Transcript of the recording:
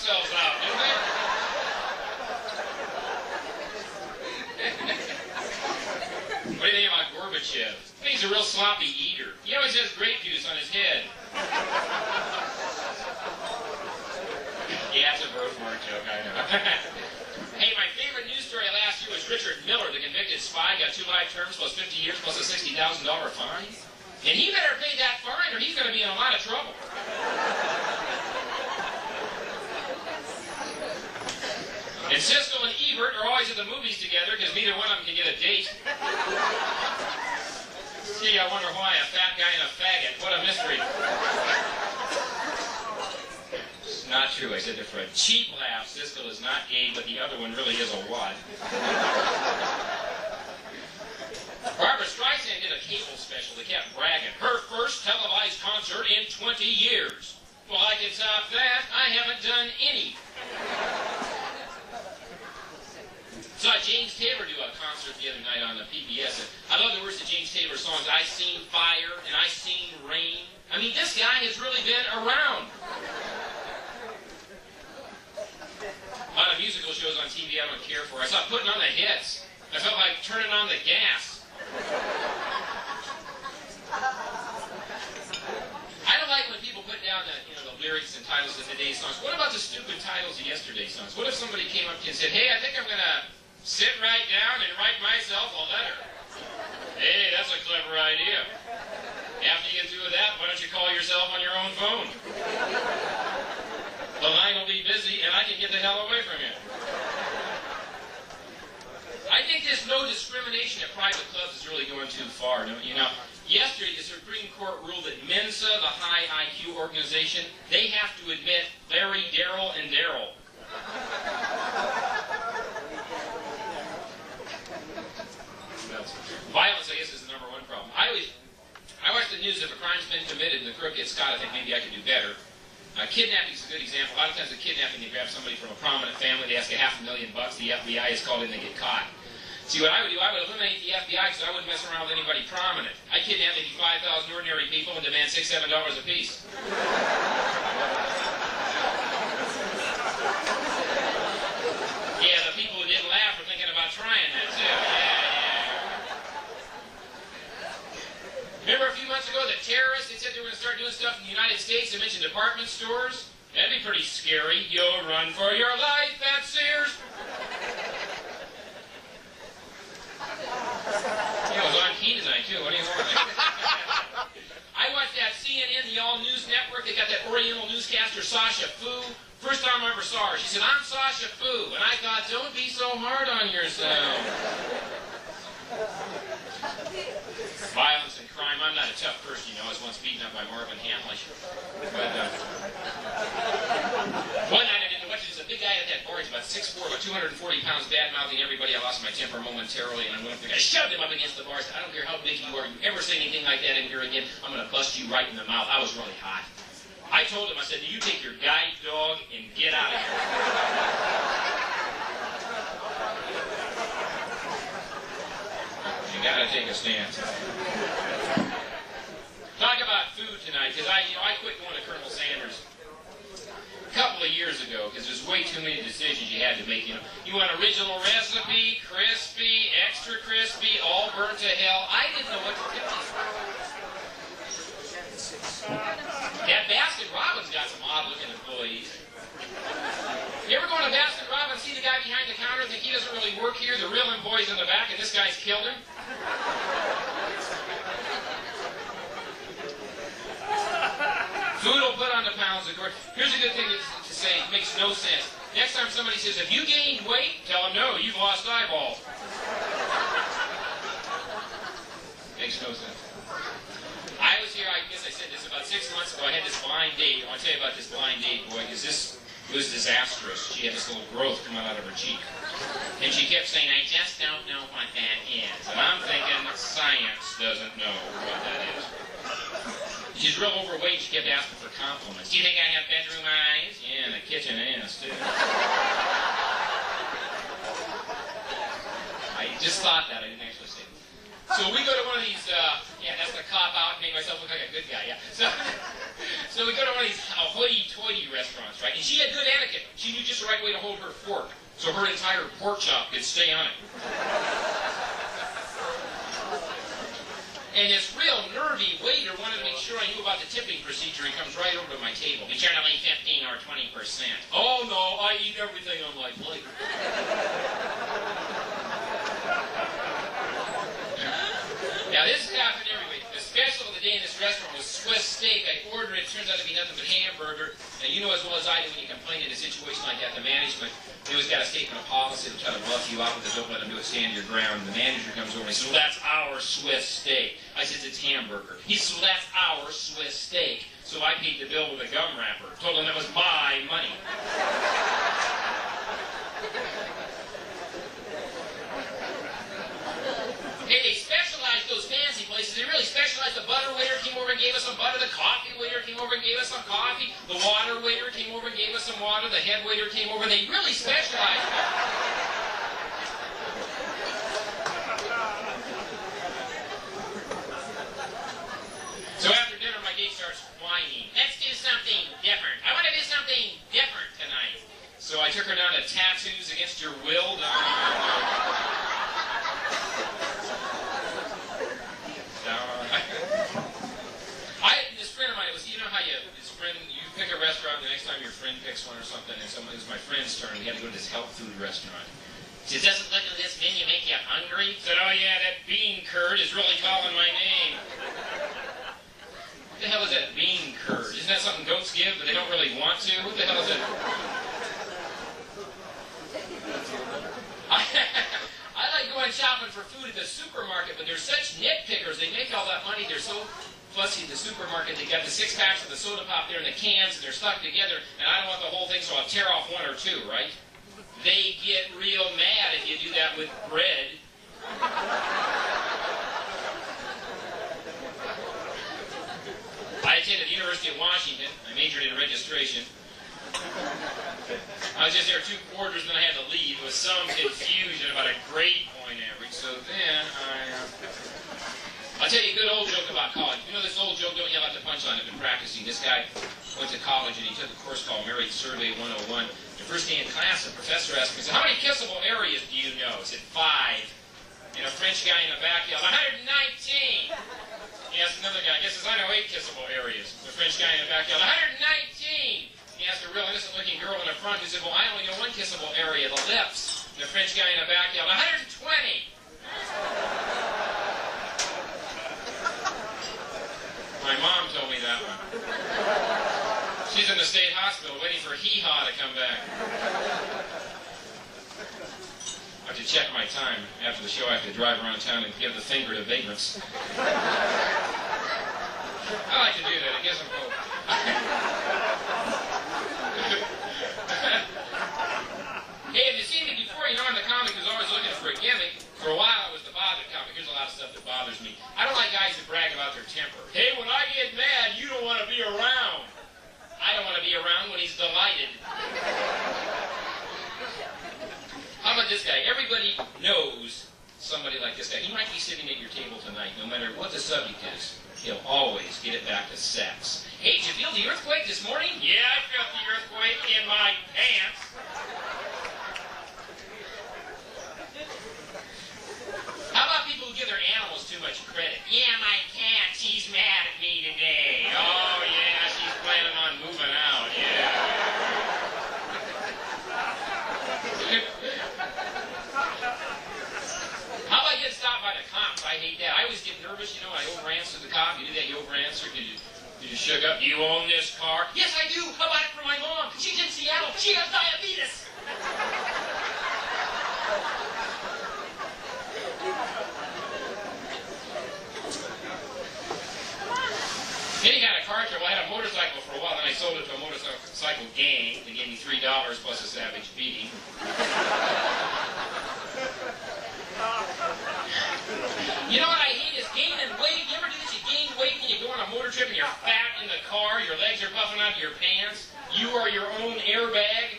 themselves out, didn't they? What do you think about Gorbachev? I think he's a real sloppy eater. He always has grape juice on his head. Yeah, it's a birthmark joke, I know. Hey, my favorite news story last year was Richard Miller, the convicted spy, got 2 life terms plus 50 years plus a $60,000 fine. And he better pay that fine or he's going to be in a lot of trouble. And Siskel and Ebert are always at the movies together because neither one of them can get a date. Gee, I wonder why. A fat guy and a faggot. What a mystery. It's not true. I said it for a cheap laugh. Siskel is not gay, but the other one really is a wad. Barbra Streisand did a cable special that kept bragging. Her first televised concert in 20 years. Well, I can top that. I haven't done any. Saw James Taylor do a concert the other night on the PBS. I love the words of James Taylor's songs. I seen fire and I seen rain. I mean, this guy has really been around. A lot of musical shows on TV I don't care for. I saw Putting on the Hits. I felt like turning on the gas. I don't like when people put down the lyrics and titles of today's songs. What about the stupid titles of yesterday's songs? What if somebody came up to you and said, hey, I think I'm going to sit right down and write myself a letter. Hey, that's a clever idea. After you get through with that, why don't you call yourself on your own phone? The line will be busy and I can get the hell away from you. I think this no discrimination at private clubs is really going too far, don't you? Now, yesterday the Supreme Court ruled that Mensa, the high IQ organization, they have to admit Larry, Daryl, and Daryl. Violence, I guess, is the #1 problem. I watch the news. If a crime's been committed and the crook gets caught, I think maybe I could do better. Kidnapping is a good example. A lot of times with kidnapping, they grab somebody from a prominent family, they ask $500,000, the FBI is called in, they get caught. See, what I would do, I would eliminate the FBI because I wouldn't mess around with anybody prominent. I kidnap maybe 5,000 ordinary people and demand $6, $7 a piece. Yeah, the people who didn't laugh were thinking about trying that too. Yeah. Remember a few months ago, the terrorists, they said they were going to start doing stuff in the United States. They mentioned department stores. That'd be pretty scary. You'll run for your life at Sears. It was on key tonight, too. What do you want? I watched that CNN, the All News Network. They got that Oriental newscaster, Sasha Fu. First time I ever saw her, she said, I'm Sasha Fu. And I thought, don't be so hard on yourself. Violence and crime. I'm not a tough person, I was once beaten up by Marvin Hamlish. But, one night I didn't watch it. There's a big guy at that bar. He's about 6'4", about 240 pounds, bad-mouthing everybody. I lost my temper momentarily, and I went up to the guy, shoved him up against the bar. I said, I don't care how big you are. You ever say anything like that in here again, I'm going to bust you right in the mouth. I was really hot. I told him, I said, you take your guide dog and get out of here. You gotta take a stance. Talk about food tonight, because I quit going to Colonel Sanders a couple of years ago, because there's way too many decisions you had to make. You want original recipe, crispy, extra crispy, all burnt to hell. I didn't know what to do. That Baskin Robbins got some odd-looking employees. You ever go to Baskin Robbins, see the guy behind the counter, think he doesn't really work here, the real employee's in the back, and this guy's killed him? Food will put on the pounds, of course. Here's a good thing to say, it makes no sense. Next time somebody says, have you gained weight? Tell them, no, you've lost eyeballs. Makes no sense. I was here, I guess I said this about 6 months ago, I had this blind date. I want to tell you about this blind date, boy, because this was disastrous. She had this little growth coming out of her cheek. And she kept saying, I just don't know what that is. And I'm thinking, science doesn't know what that is. She's real overweight. She kept asking for compliments. Do you think I have bedroom eyes? Yeah, and a kitchen ass, too. I just thought that. I didn't actually say it. So we go to one of these, yeah, that's the cop out, make myself look like a good guy, yeah. So So we go to one of these hoity-toity restaurants, right? And she had good etiquette. She knew just the right way to hold her fork, so her entire pork chop could stay on it. And this real nervy waiter wanted to make sure I knew about the tipping procedure. He comes right over to my table. Be sure to leave 15 or 20%. Oh, no, I eat everything on my plate. Now, this happened every week. The special of the day in this restaurant was Swiss steak. I ordered it. It turns out to be nothing but hamburger. And you know as well as I do when you complain in a situation like that, the management, they always got a statement of policy to try to bluff you out with it. Don't let them do it. Stand your ground. And the manager comes over and he says, well, that's our Swiss steak. I said, it's hamburger. He says, well, that's our Swiss steak. So I paid the bill with a gum wrapper. Told him that was my money. Hey, they specialized those fancy places. They really specialized. The butter waiter came over and gave us some butter. The coffee waiter came over and gave us some coffee. The water waiter came over and gave us some water. The head waiter came over. They really specialized. So after dinner, my date starts whining. Let's do something different. I want to do something different tonight. So I took her down to Tattoos Against Your Will. This friend of mine, it was, you know how you pick a restaurant, the next time your friend picks one or something, and it was my friend's turn. We had to go to this health food restaurant. She said, doesn't look at this menu make you hungry? I said, oh yeah, that bean curd is really calling my name. What the hell is that bean curd? Isn't that something goats give, but they don't really want to? What the hell is it? I like going shopping for food at the supermarket, but they're such nitpickers. They make all that money. They're so fussy at the supermarket. They got the 6-packs of the soda pop there in the cans, and they're stuck together, and I don't want the whole thing, so I'll tear off one or two, right? They get real mad if you do that with bread. I attended the University of Washington. I majored in registration. I was just there 2 quarters and then I had to leave. There was some confusion about a grade point average. So then I'll tell you a good old joke about college. You know this old joke, don't yell at the punchline. I've been practicing. This guy went to college and he took a course called Married Survey 101. The first day in class, the professor asked me, he said, how many kissable areas do you know? I said, 5. And a French guy in the back yelled, 119. He asked another guy, he says, I know 8 kissable areas. The French guy in the back yelled, 119. He asked a real innocent-looking girl in the front who said, well, I only know 1 kissable area, the lips. And the French guy in the back yelled, 120. My mom told me that one. She's in the state hospital waiting for hee-haw to come back. I have to check my time. After the show, I have to drive around town and give the finger to vagrants. I like to do that. It gives them hope. Hey, if you see me before, you know I'm the comic who's always looking for a gimmick. For a while, I was the bothered comic. Here's a lot of stuff that bothers me. I don't like guys that brag about their temper. Hey, when I get mad, you don't want to be around. I don't want to be around when he's delighted. How about this guy? Everybody knows somebody like this guy. He might be sitting at your table tonight, no matter what the subject is. He'll always get it back to sex. Hey, did you feel the earthquake this morning? Yeah, I felt the earthquake in my pants. How about people who give their animals too much credit? Yeah, my cat, she's mad at me today. Oh, yeah, she's planning on moving out, yeah. How about get stopped by the cops? I hate that. I always get nervous, you know, I over-answer the cop. You do that, you over-answer. Did you shook up? Do you own this car? Yes, I do. I bought it for my mom. She's in Seattle. She has diabetes. Then he got a car trouble. I had a motorcycle for a while, then I sold it to a motorcycle gang. They gave me $3 plus a savage beating. You know what I hate is gaining weight. You ever do this? You gain weight and you go on a motor trip and you're fat in the car, your legs are puffing out of your pants. You are your own airbag.